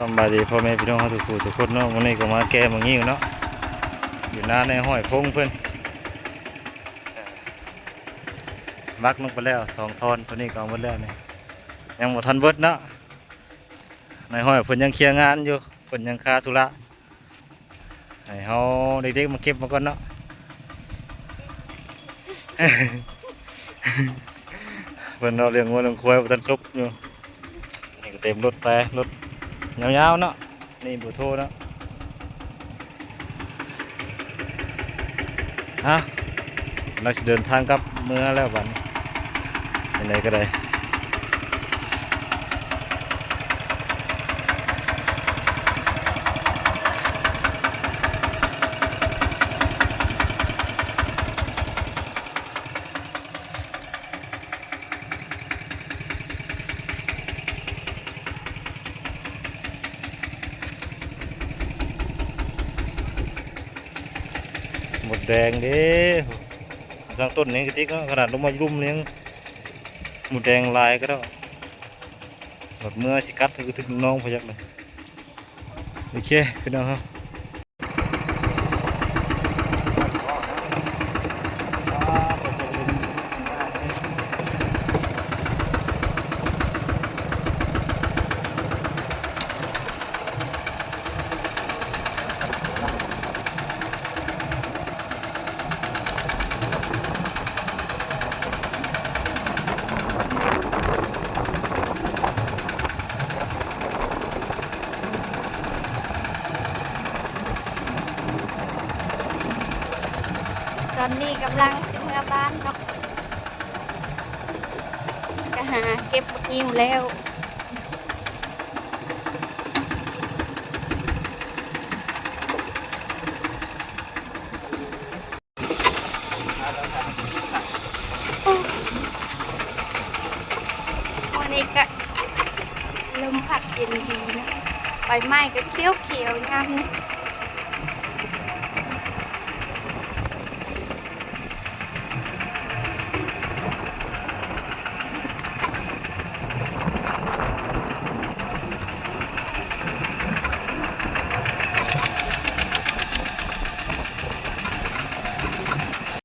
สบายดีพ่อแม่พี่น้องทุกผู้ทุกคนเนาะวันนี้ก็มาแก้มังงี้เนาะอยู่หน้าในห้อยพงเพื่อนบักลงไปแล้ว2 ท่อนตัวนี้ก็เอาหมดแล้วนี่ยังหมดทันเบิดเนาะในห้อยเพิ่นยังเคลียร์งานอยู่เพิ่นยังคาธุระให้เฮาเด็กๆมาเก็บมาก่อนเนาะ เพิ่นเอาเลี้ยงงัวเลี้ยงควายบ่ทันสุกอยู่นี่ก็เต็มรถไปรถยาวๆเนาะนี่บ่โทรเนาะฮะเราจะเดินทางกลับเมื่อแล้วบัดนี้ไปไหนก็ได้หมดแดงเด้สร้างต้นนี้กระติกเนาะขนาดลงมาลุ่มเลี้ยงหมดแดงลายก็ได้หมดเมื่อสิกัดก็ถึงน้องพยักเลยโอเคพี่น้องครับตอนนี้กำลังสิเมื่อบ้านเนาะก็หาเก็บบักยิ้วแล้ววันนี้ก็ลมพัดเย็นดีนะใบไม้ก็เขียวเขียวงามนะ